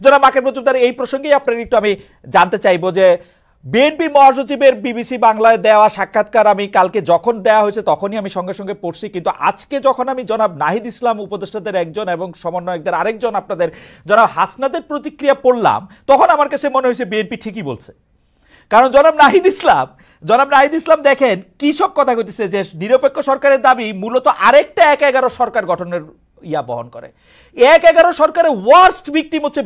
জনাব মাকির মজুমদার, এই প্রসঙ্গেই আপনার একটু আমি জানতে চাইবো যে বিএনপি মহাসচিবের বিবিসি বাংলায় দেওয়া সাক্ষাৎকার আমি কালকে যখন দেওয়া হয়েছে তখনই আমি সঙ্গে সঙ্গে পড়ছি, কিন্তু আজকে যখন আমি জনাব নাহিদ ইসলাম উপদেষ্টাদের একজন এবং সমন্বয়কদের আরেকজন আপনাদের জনাব হাসনাদের প্রতিক্রিয়া পড়লাম, তখন আমার কাছে মনে হয়েছে বিএনপি ঠিকই বলছে। কারণ জনাব নাহিদ ইসলাম দেখেন কি সব কথা কইতেছে যে নিরপেক্ষ সরকারের দাবি মূলত আরেকটা ১/১১ সরকার গঠনের বহন করে। ১/১১ সরকারের ওয়ার্স্ট ভিকটিম হচ্ছে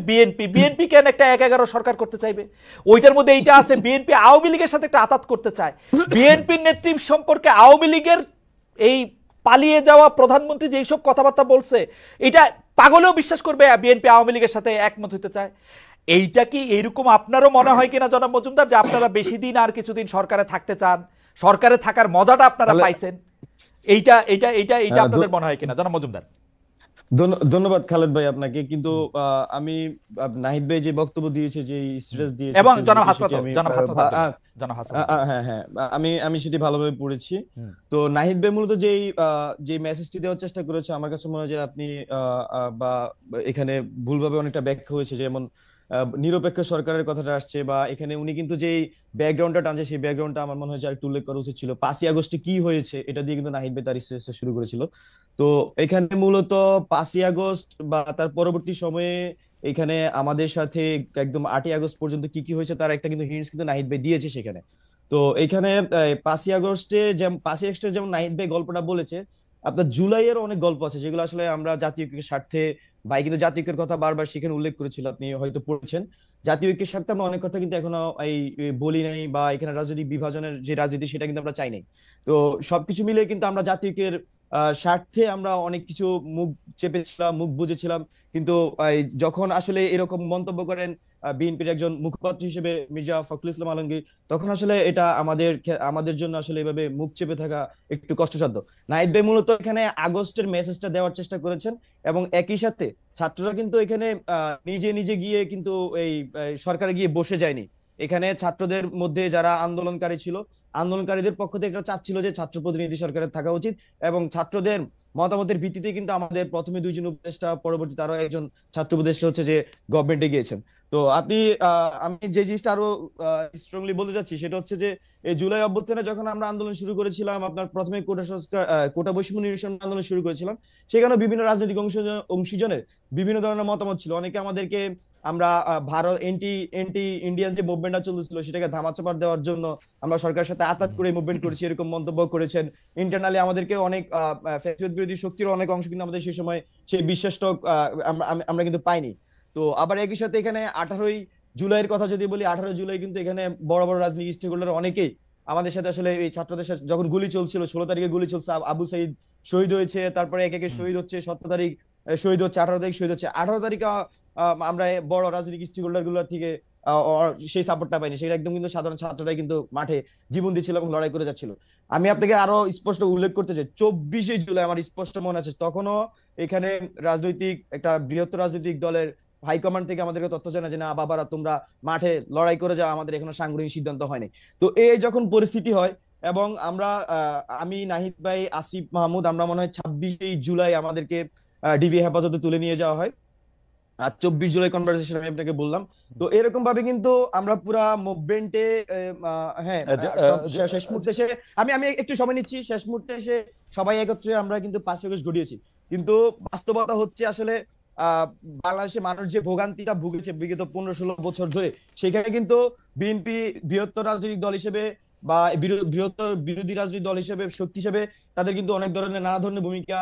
বিএনপি কেন একটা ১/১১ সরকার করতে চাইবে? ওইটার মধ্যে এইটা আছে, বিএনপি আওয়ামী লীগের সাথে একটা আতাত করতে চায়। বিএনপির নেতৃত্ব সম্পর্কে আওয়ামী লীগের এই পালিয়ে যাওয়া প্রধানমন্ত্রী যে সব কথাবার্তা বলছে, এটা পাগলেও বিশ্বাস করবে বিএনপি আওয়ামী লীগের সাথে একমত হতে চায়। এইটা কি এইরকম আপনারও মনে হয় কিনা জনাব মজুমদার, যে আপনারা বেশি দিন আর কিছুদিন সরকারে থাকতে চান, সরকারে থাকার মজাটা আপনারা পাইছেন? এইটা এইটা এইটা এইটা আপনাদের মনে হয় কিনা জনাব মজুমদার? ধন্যবাদ খালেদ ভাই আপনাকে। কিন্তু আমি নাহিদ ভাই যে বক্তব্য দিয়েছে, যে স্ট্রেস দিয়েছে, এবং হ্যাঁ আমি সেটি ভালোভাবে পড়েছি। তো নাহিদ ভাই মূলত যে মেসেজটি দেওয়ার চেষ্টা করেছে, আমার কাছে মনে হয় যে আপনি বা এখানে ভুলভাবে অনেকটা ব্যাখ্যা হয়েছে। যেমন নিরপেক্ষ সরকারের কথাটা আসছে, বা এখানে উনি কিন্তু যেই ব্যাকগ্রাউন্ডটা টানছে সেই ব্যাকগ্রাউন্ডটা আমার মনে হয় যে একটু উল্লেখ করা উচিত ছিল। 5ই আগস্টে কি হয়েছে এটা দিয়ে কিন্তু নাহিদ ভাই তার স্ট্রেসটা শুরু করেছিল। তো এখানে মূলত 5ই আগস্ট বা তার পরবর্তী সময়ে এখানে আমাদের সাথে একদম 8ই আগস্ট পর্যন্ত কি কি হয়েছে তার একটা কিন্তু হিন্টস কিন্তু নাহিদ ভাই দিয়েছে সেখানে। তো এখানে 5ই আগস্টে যেমন নাহিদ ভাই গল্পটা বলেছে, আপনার জুলাইয়ের অনেক গল্প আছে যেগুলো আসলে আমরা জাতীয় ঐক্যের স্বার্থে, ভাই কিন্তু জাতীয় ঐক্যের কথা বারবার সেখানে উল্লেখ করেছিল, আপনি হয়তো পড়েছেন। জাতীয় ঐক্যের স্বার্থে আমরা অনেক কথা কিন্তু এখনো বলি নাই, বা এখানে রাজনৈতিক বিভাজনের যে রাজনীতি সেটা কিন্তু আমরা চাই নাই। তো সবকিছু মিলে কিন্তু আমরা জাতীয় ঐক্যের স্বার্থে আমরা অনেক কিছু মুখ চেপেছিলাম, মুখ বুঝেছিলাম। কিন্তু যখন আসলে এরকম মন্তব্য করেন বিএনপির একজন মুখপাত্র হিসেবে মির্জা ফখরুল ইসলাম আলমগীর, তখন আসলে এটা আমাদের জন্য আসলে এভাবে মুখ চেপে থাকা একটু কষ্টসাধ্য। নাহিদ ভাই মূলত এখানে আগস্টের মেসেজটা দেওয়ার চেষ্টা করেছেন, এবং একই সাথে ছাত্ররা কিন্তু এখানে নিজে নিজে গিয়ে কিন্তু এই সরকারে গিয়ে বসে যায়নি। এখানে ছাত্রদের মধ্যে যারা আন্দোলনকারী ছিল, আন্দোলনকারীদের পক্ষ থেকে একটা চাপ ছিল যে ছাত্র প্রতিনিধি সরকারের থাকা উচিত, এবং ছাত্রদের মতামতের ভিত্তিতে কিন্তু আমাদের প্রথমে 2জন উপদেষ্টা, পরবর্তীতে আরো একজন ছাত্র উপদেষ্টা হচ্ছে যে গভর্নমেন্টে গিয়েছেন। তো আমি যে জিনিসটা আরো স্ট্রংলি বলতে চাচ্ছি সেটা হচ্ছে যে এই জুলাই অভ্যুত্থানে যখন আমরা আন্দোলন শুরু করেছিলাম, আপনার প্রথমে কোটা বৈষম্য নিরসন আন্দোলন শুরু করেছিলাম, সেখানে বিভিন্ন রাজনৈতিক অংশীজনের বিভিন্ন ধরনের মতামত ছিল। অনেকে আমাদেরকে আমরা ভারত এন্টি ইন্ডিয়ান যে মুভমেন্টটা চলছিল সেটাকে ধামাচাপা দেওয়ার জন্য আমরা সরকারের সাথে আতাত করে মুভমেন্ট করেছি, এরকম মন্তব্য করেছেন। ইন্টারনালি আমাদেরকে অনেক ফ্যাসিবাদ বিরোধী শক্তির অনেক অংশ কিন্তু আমাদের সেই সময় সেই বিশ্বাসটা আমরা কিন্তু পাইনি। তো আবার একই সাথে এখানে 18ই জুলাইয়ের কথা যদি বলি, 18 জুলাই কিন্তু এখানে বড় বড় রাজনৈতিক স্টেক হোল্ডার অনেকেই আমাদের সাথে আসলে এই ছাত্রদের সাথে যখন গুলি চলছিল, 16 তারিখে গুলি চলছে, আবু সাইদ শহীদ হয়েছে, তারপরে একে একে শহীদ হচ্ছে, 17 তারিখ শহীদ হচ্ছে, 18 তারিখ শহীদ হচ্ছে। 18 তারিখে আমরা বড় রাজনৈতিক স্টেক হোল্ডার গুলোর থেকে সেই সাপোর্টটা পাইনি, সেটা একদম কিন্তু সাধারণ ছাত্ররাই কিন্তু মাঠে জীবন দিচ্ছিল এবং লড়াই করে যাচ্ছিল। আমি আপনাকে আরো স্পষ্ট উল্লেখ করতে চাই, 24শে জুলাই আমার স্পষ্ট মনে আছে, তখনও এখানে একটা বৃহত্তর রাজনৈতিক দলের হাইকমান্ড থেকে আমাদেরকে তথ্য জানা যে না বাবারা তোমরা মাঠে লড়াই করে যাও, আমাদের এখনো সাংগঠনিক সিদ্ধান্ত হয়নি। তো এই যখন পরিস্থিতি হয়, এবং আমি নাহিদ ভাই, আসিফ মাহমুদ, আমরা মনে হয় 26শে জুলাই আমাদেরকে ডিবি হেফাজতে তুলে নিয়ে যাওয়া হয়। আর 24 জুলাই কনভারসেশন আমি আপনাকে বললাম। তো এরকম ভাবে কিন্তু আমরা পুরা মুভমেন্টে হ্যাঁ শেষ মুহূর্তে এসে আমি একটু সময় নিচ্ছি, শেষ মুহূর্তে এসে সবাই একত্রে আমরা কিন্তু 5ই আগস্ট ঘটিয়েছি। কিন্তু বাস্তবতা হচ্ছে আসলে বাংলাদেশের মানুষ যে ভোগান্তিটা ভুগেছে বিগত 15-16 বছর ধরে, সেখানে কিন্তু বিএনপি বৃহত্তর রাজনৈতিক দল হিসেবে বা বৃহত্তর বিরোধী রাজনৈতিক দল হিসেবে, শক্তি হিসেবে তাদের কিন্তু অনেক ধরনের নানা ধরনের ভূমিকা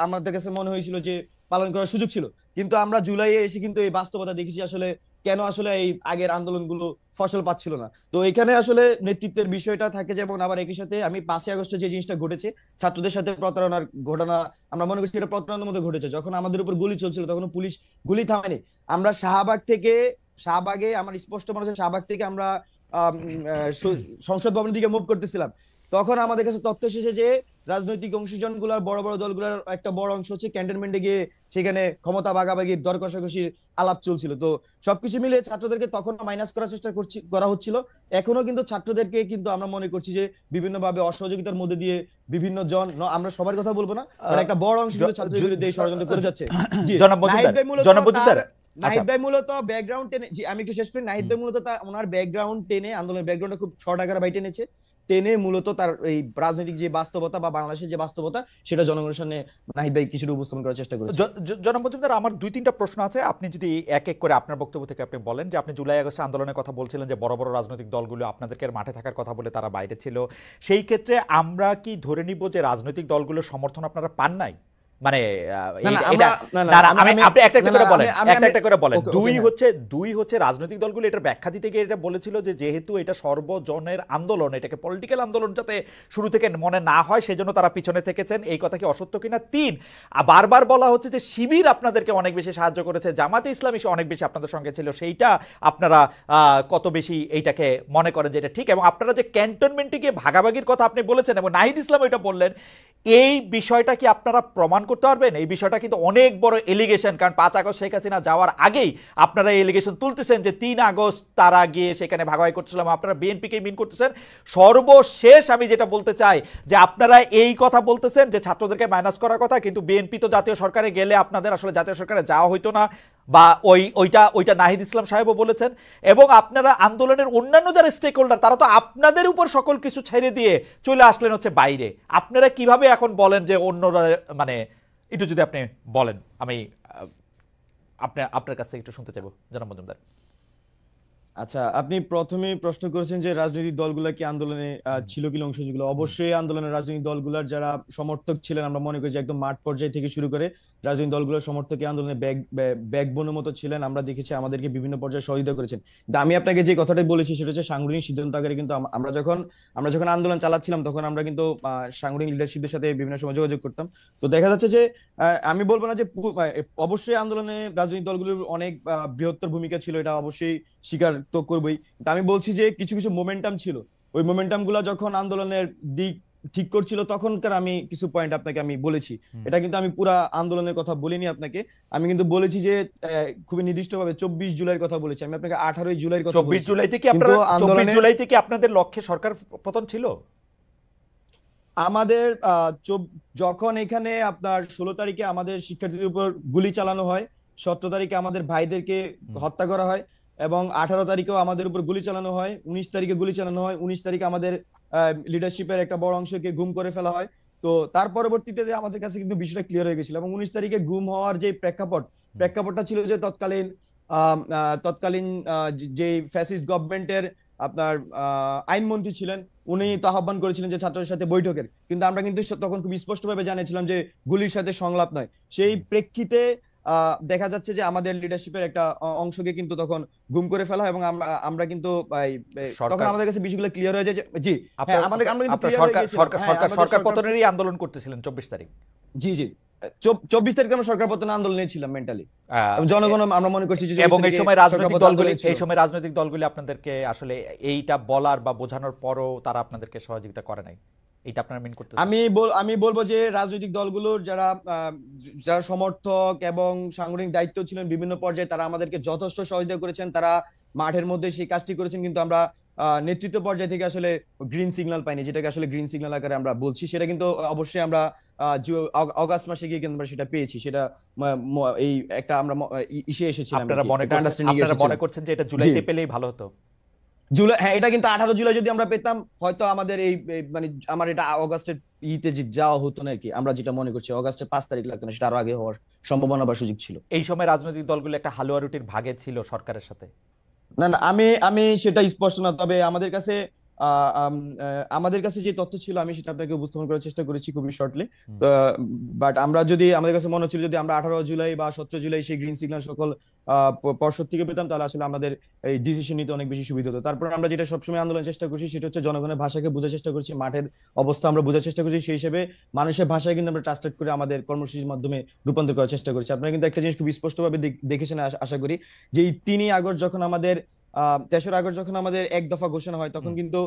আমাদের কাছে মনে হয়েছিল যে পালন করার সুযোগ ছিল। কিন্তু আমরা জুলাইয়ে এসে কিন্তু এই বাস্তবতা দেখেছি আসলে কেন আসলে এই আগের আন্দোলনগুলো ফসল পাচ্ছিল না। তো এখানে আসলে নেতৃত্বের বিষয়টা থাকে যেমন, আবার একই সাথে আমি 5ই আগস্টে যে জিনিসটা ঘটেছে ছাত্রদের সাথে প্রতারণার ঘটনা, আমরা মনে করছি এটা প্রতারণার মধ্যে ঘটেছে। যখন আমাদের উপর গুলি চলছিল তখন পুলিশ গুলি থামায়নি। আমরা শাহবাগে আমার স্পষ্ট মনে আছে, শাহবাগ থেকে আমরা সংসদ ভবনের দিকে মুভ করতেছিলাম, তখন আমাদের কাছে তথ্য এসেছে যে রাজনৈতিক অংশীজন গুলার, বড় বড় দলগুলোর একটা বড় অংশ হচ্ছে ক্যান্টনমেন্টে গিয়ে সেখানে ক্ষমতা ভাগাভাগির দর কষাকষির আলাপ চলছিল। তো সবকিছু মিলে ছাত্রদেরকে তখন মাইনাস করার চেষ্টা করা হচ্ছিল। এখনো কিন্তু ছাত্রদেরকে কিন্তু আমরা মনে করছি যে বিভিন্নভাবে অসহযোগিতার মধ্যে দিয়ে বিভিন্ন জন, আমরা সবার কথা বলবো না, একটা বড় অংশ কিন্তু ছাত্রদের বিরুদ্ধে ষড়যন্ত্র করে যাচ্ছে। জনাব মজুমদার নাহিদ ভাই মূলত ব্যাকগ্রাউন্ড টেনে, জি আমি একটু শেষ করি। নাহিদ ভাই মূলত ওনার ব্যাকগ্রাউন্ড টেনে, আন্দোলনের ব্যাকগ্রাউন্ডটা খুব শর্ট আকারে ভাই টেনেছে, টেনে মূলত তার এই রাজনৈতিক যে বাস্তবতা বা বাংলাদেশের যে বাস্তবতা সেটা জনগণের সামনে নাহিদ ভাই কিছুটা উপস্থাপন করার চেষ্টা করেছে। জনাব মজুমদার, আমার 2-3টা প্রশ্ন আছে, আপনি যদি এক এক করে আপনার বক্তব্য থেকে আপনি বলেন। যে আপনি জুলাই আগস্ট আন্দোলনের কথা বলছিলেন যে বড় বড় রাজনৈতিক দলগুলো আপনাদেরকে মাঠে থাকার কথা বলে তারা বাইরে ছিল, সেই ক্ষেত্রে আমরা কি ধরে নিব যে রাজনৈতিক দলগুলোর সমর্থন আপনারা পান নাই? মানে আপনি একটা একটা করে বলেন, একটা একটা করে বলেন। দুই হচ্ছে রাজনৈতিক দলগুলো এটার ব্যাখ্যা দিতে গিয়ে এটা বলেছিল যে যেহেতু এটা সর্বজনের আন্দোলন, এটাকে পলিটিক্যাল আন্দোলন যাতে শুরু থেকে মনে না হয় সেজন্য তারা পিছনে থেকেছেন। এই কথা কি অসত্য কিনা? 3, বারবার বলা হচ্ছে যে শিবির আপনাদেরকে অনেক বেশি সাহায্য করেছে, জামাতে ইসলামী অনেক বেশি আপনাদের সঙ্গে ছিল, সেইটা আপনারা কত বেশি এইটাকে মনে করেন যে এটা ঠিক? এবং আপনারা যে ক্যান্টনমেন্টে গিয়ে ভাগাভাগির কথা আপনি বলেছেন এবং নাহিদ ইসলাম এটা বললেন, এই বিষয়টা কি আপনারা প্রমাণ করতে পারবেন? এই বিষয়টা কিন্তু অনেক বড় এলিগেশন, কারণ 5 আগস্ট শেখ হাসিনা যাওয়ার আগেই আপনারা এই এলিগেশন তুলতেছেন যে 3 আগস্ট তারা গিয়ে সেখানে ভাগাভাগি করছিলাম, আপনারা বিএনপিকে মিন করতেছেন। সর্বশেষ আমি যেটা বলতে চাই যে আপনারা এই কথা বলতেছেন যে ছাত্রদেরকে মাইনাস করার কথা, কিন্তু বিএনপি তো জাতীয় সরকারে গেলে আপনাদের আসলে জাতীয় সরকারে যাওয়া হইতো না, বা ওইটা নাহিদ ইসলাম সাহেবও বলেছেন। এবং আপনারা আন্দোলনের অন্যান্য যারা স্টেক হোল্ডার তারা তো আপনাদের উপর সকল কিছু ছেড়ে দিয়ে চলে আসলেন হচ্ছে বাইরে। আপনারা কিভাবে এখন বলেন যে অন্যরা, মানে একটু যদি আপনি বলেন, আমি আপনার কাছ থেকে একটু শুনতে চাইবো জনাব মজুমদার। আচ্ছা, আপনি প্রথমেই প্রশ্ন করেছেন যে রাজনৈতিক দলগুলা কি আন্দোলনে ছিল কি অংশগুলো। অবশ্যই আন্দোলনের রাজনৈতিক দলগুলোর যারা সমর্থক ছিলেন, আমরা মনে করি যে একদম মাঠ পর্যায়ে থেকে শুরু করে রাজনৈতিক দলগুলোর সমর্থকই আন্দোলনে ব্যাকবোনের মতো ছিলেন। আমরা দেখেছি আমাদেরকে বিভিন্ন পর্যায়ে সহযোগিতা করেছেন। কিন্তু আমি আপনাকে যে কথাটাই বলেছি সেটা হচ্ছে সাংগঠনিক সিদ্ধান্ত আকারে। কিন্তু আমরা যখন আন্দোলন চালাচ্ছিলাম তখন আমরা কিন্তু সাংগঠনিক লিডারশিপদের সাথে বিভিন্ন সময় যোগাযোগ করতাম। তো দেখা যাচ্ছে যে আমি বলবো না যে অবশ্যই আন্দোলনে রাজনৈতিক দলগুলোর অনেক বৃহত্তর ভূমিকা ছিল, এটা অবশ্যই স্বীকার তো করবোই। আমি বলছি যে কিছু কিছু মোমেন্টাম ছিল, ওই মোমেন্টাম গুলা যখন আন্দোলনের দিক ঠিক করছিল তখনকার আমি কিছু পয়েন্ট আপনাকে আমি বলেছি। এটা কিন্তু আমি পুরা আন্দোলনের কথা বলিনি আপনাকে, আমি কিন্তু বলেছি যে খুবই নির্দিষ্টভাবে 24 জুলাইয়ের কথা বলেছি। আমি আপনাকে 18 জুলাইয়ের কথা বলেছি। 24 জুলাই থেকে আপনাদের লক্ষ্যে সরকার পতন ছিল। আমাদের যখন এখানে আপনার 16 তারিখে আমাদের শিক্ষার্থীদের উপর গুলি চালানো হয়, 17 তারিখে আমাদের ভাইদেরকে হত্যা করা হয়, এবং 18 তারিখেও আমাদের উপর গুলি চালানো হয়, 19 তারিখে গুলি চালানো হয়, 19 তারিখে আমাদের লিডারশিপের একটা বড় অংশকে গুম করে ফেলা হয়। তো তার পরবর্তীতে আমাদের কাছে কিন্তু বিষয়টা ক্লিয়ার হয়ে গেছিল। এবং 19 তারিখে গুম হওয়ার যে প্রেক্ষাপটটা ছিল যে তৎকালীন যে ফ্যাসিস্ট গভর্নমেন্টের আপনার আইনমন্ত্রী ছিলেন, উনি তো আহ্বান করেছিলেন যে ছাত্রদের সাথে বৈঠকের। কিন্তু আমরা কিন্তু তখন খুব স্পষ্টভাবে জানিয়েছিলাম যে গুলির সাথে সংলাপ নয়। সেই প্রেক্ষিতে দেখা যাচ্ছে যে আমাদের লিডারশিপের একটা অংশকে কিন্তু তখন গুম করে ফেলা হয়। এবং আমরা কিন্তু তখন আমাদের কাছে বিষয়গুলো ক্লিয়ার হয়ে যায় যে জি আমরা কিন্তু সরকার পতনেরই আন্দোলন করতেছিলেন 24 তারিখ। জি জি 24 তারিখে আমরা সরকার পতন আন্দোলনে ছিলাম মেন্টালি, জনগণ আমরা মনে করছি যে। এবং এই সময় রাজনৈতিক দলগুলি আপনাদেরকে আসলে এইটা বলার বা বোঝানোর পরও তারা আপনাদেরকে সহযোগিতা করে নাই, এটা আপনারা মিন করতেছেন? আমি বলবো যে রাজনৈতিক দলগুলোর যারা সমর্থক এবং সাংগঠনিক দায়িত্ব ছিলেন বিভিন্ন পর্যায়ে, তারা আমাদেরকে যথেষ্ট সহযোগিতা করেছেন, তারা মাঠের মধ্যে সেই কাজটি করেছেন। কিন্তু আমরা নেতৃত্ব পর্যায়ে থেকে আসলে গ্রিন সিগন্যাল পাইনি, যেটাকে আসলে গ্রিন সিগন্যাল আকারে আমরা বলছি। সেটা কিন্তু অবশ্যই আমরা অগাস্ট মাসে গিয়ে কিন্তু আমরা সেটা পেয়েছি। সেটা এই একটা আমরা ইসে এসেছিলাম। আপনারা মনে করছেন যে এটা জুলাইতে পেলেই ভালো হতো? জুলাই, হ্যাঁ, এটা কিন্তু 18 জুলাই যদি আমরা পেতাম হয়তো আমাদের এই মানে আমার এটা অগাস্টের যাওয়া হতো না আর কি। আমরা যেটা মনে করছি অগাস্টের 5 তারিখ লাগতো না, সেটা আরো আগে হওয়ার সম্ভাবনা বা সুযোগ ছিল। এই সময় রাজনৈতিক দলগুলো একটা হালুয়া রুটির ভাগে ছিল সরকারের সাথে। না না, আমি সেটা স্পষ্ট না, তবে আমাদের কাছে যে তথ্য ছিল আমি সেটা আপনাকে উপস্থাপন করার চেষ্টা করেছি খুবই শর্টলি। বাট আমাদের কাছে মনে হচ্ছিল যদি আমরা 18 জুলাই বা 17 জুলাই সেই গ্রিন সিগন্যাল সকল পর্ষদ থেকে পেতাম তাহলে আসলে আমাদের এই ডিসিশন নিতে অনেক বেশি সুবিধা হতো। তারপর আমরা যেটা সবসময় আন্দোলনের চেষ্টা করছি সেটা হচ্ছে জনগণের ভাষাকে বোঝার চেষ্টা করছি, মাঠের অবস্থা আমরা বোঝার চেষ্টা করছি, সেই হিসেবে মানুষের ভাষায় কিন্তু আমরা ট্রান্সলেট করে আমাদের কর্মসূচির মাধ্যমে রূপান্তর করার চেষ্টা করছি। আপনারা কিন্তু একটা জিনিস খুব স্পষ্টভাবে দেখেছেন আশা করি, যে এই 3 আগস্ট যখন আমাদের 3রা আগস্ট যখন আমাদের এক দফা ঘোষণা হয় তখন কিন্তু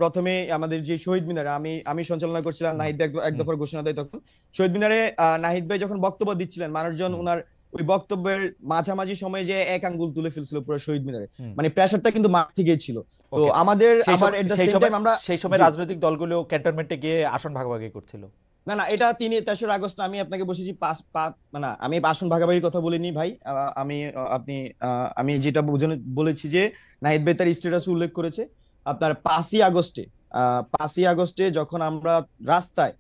প্রথমে আমাদের যে শহীদ মিনারে আমি সঞ্চালনা করছিলাম, নাহিদ এক দফার ঘোষণা দেয়। তখন শহীদ মিনারে নাহিদ ভাই যখন বক্তব্য দিচ্ছিলেন, মানুষজন ওনার ওই বক্তব্যের মাঝামাঝি সময়ে যে এক আঙ্গুল তুলে ফেলছিল পুরো শহীদ মিনারে, মানে প্রেসারটা কিন্তু মাঠ থেকেই ছিল। তো আমাদের আবার এট দ্য সেম টাইম আমরা সেই সময় রাজনৈতিক দলগুলো ক্যান্টনমেন্টে গিয়ে আসন ভাগাভাগি করছিল। না না, এটা 3রা আগস্ট। আমি আপনাকে বসেছি মানে আমি আসন ভাগাভাগির কথা বলিনি ভাই। আমি আপনি আমি যেটা বলেছি যে নাহিদ ভাই তার স্ট্যাটাস উল্লেখ করেছে আপনার 5ই আগস্টে। 5ই আগস্টে যখন আমরা রাস্তায়,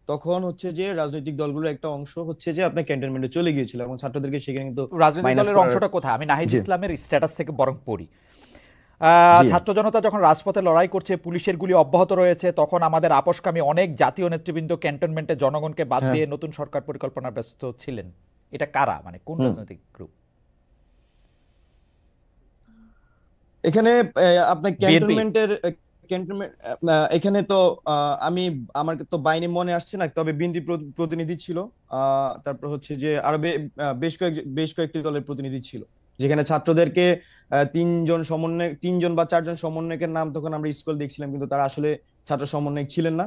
তখন হচ্ছে যে রাজনৈতিক দলগুলোর একটা অংশ হচ্ছে যে আপনার ক্যান্টনমেন্টে চলে গিয়েছিল এবং ছাত্রদেরকে সেখানে কিন্তু রাজনৈতিক মাইনাস দলের করার। অংশটা কোথায়? আমি নাহিদ জি ইসলামের স্ট্যাটাস থেকে বরং পড়ি। জি ছাত্র জনতা যখন রাজপথে লড়াই করছে, পুলিশের গুলি অব্যাহত রয়েছে, তখন আমাদের আপোষকামী অনেক জাতীয় নেতৃবৃন্দ ক্যান্টনমেন্টে জনগণকে বাদ হ্যাঁ। দিয়ে নতুন সরকার পরিকল্পনার ব্যস্ত ছিলেন। এটা কারা, মানে কোন হুম। রাজনৈতিক গ্রুপ? এখানে আপনার বিএনপি? ক্যান্টনমেন্টের ক্যান্টনমেন্ট এখানে তো আমি আমার তো বাহিনী মনে আসছে না, তবে বিএনপি প্রতিনিধি ছিল। তারপর হচ্ছে যে আরো বেশ কয়েকটি দলের প্রতিনিধি ছিল, যেখানে ছাত্রদেরকে 3জন বা 4জন সমন্বয়কের নাম তখন আমরা স্কুল দেখছিলাম, কিন্তু তারা আসলে ছাত্র সমন্বয়ক ছিলেন না।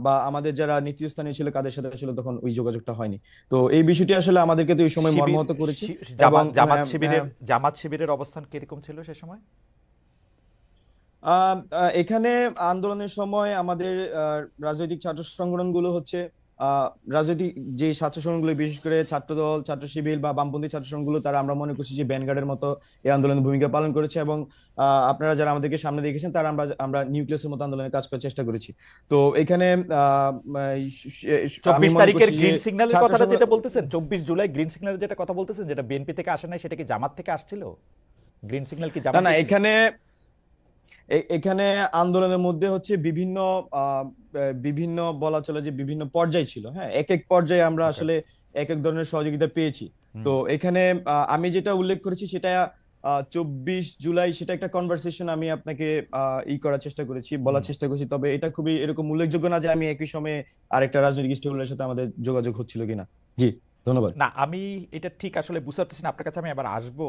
বা আমাদের যারা নেতৃস্থানীয় ছিল কাদের সাথে আসলে তখন ওই যোগাযোগটা হয়নি। তো এই বিষয়টি আসলে আমাদেরকে তো এই সময় শিবির, মর্মাহত করেছে। এবং জামাত শিবিরের অবস্থান কিরকম ছিল সে সময়? এখানে আন্দোলনের সময় আমাদের রাজনৈতিক ছাত্র সংগঠনগুলো হচ্ছে রাজনৈতিক যে ছাত্র সংগঠনগুলো, বিশেষ করে ছাত্রদল, ছাত্র শিবির বা বামপন্থী ছাত্র সংগঠনগুলো, তারা আমরা মনে করছি যে ভ্যানগার্ডের মতো এই আন্দোলনের ভূমিকা পালন করেছে। এবং আপনারা যারা আমাদেরকে সামনে দেখেছেন, তারা আমরা নিউক্লিয়াসের মতো আন্দোলনের কাজ করার চেষ্টা করেছি। তো এখানে আমি 24 মনে তারিখের করছি যে গ্রিন সিগন্যালের ছাত্র কথাটা যেটা সংগঠন। বলতেছেন, 24 জুলাই গ্রিন সিগন্যালের যেটা কথা বলতেছেন, যেটা বিএনপি থেকে আসে নাই, সেটা কি জামাত থেকে আসছিল? গ্রিন সিগন্যাল কি না জামাত না, দিয়েছিল? এখানে আন্দোলনের মধ্যে হচ্ছে আহ, বিভিন্ন বলা চলে যে বিভিন্ন পর্যায় ছিল। হ্যাঁ, এক এক পর্যায়ে আমরা ওকে। আসলে এক এক ধরনের সহযোগিতা পেয়েছি। হুম। তো এখানে আমি যেটা উল্লেখ করেছি সেটা 24 জুলাই, সেটা একটা কনভারসেশন আমি আপনাকে করার চেষ্টা করেছি, হুম। বলার চেষ্টা করেছি। তবে এটা খুবই এরকম উল্লেখযোগ্য না যে আমি একই সময়ে আরেকটা রাজনৈতিক স্টেকের সাথে আমাদের যোগাযোগ হচ্ছিল কিনা। জি, ধন্যবাদ। না, আমি এটা ঠিক আসলে বুঝতে পারতেছি না। আপনার কাছে আমি আবার আসবো।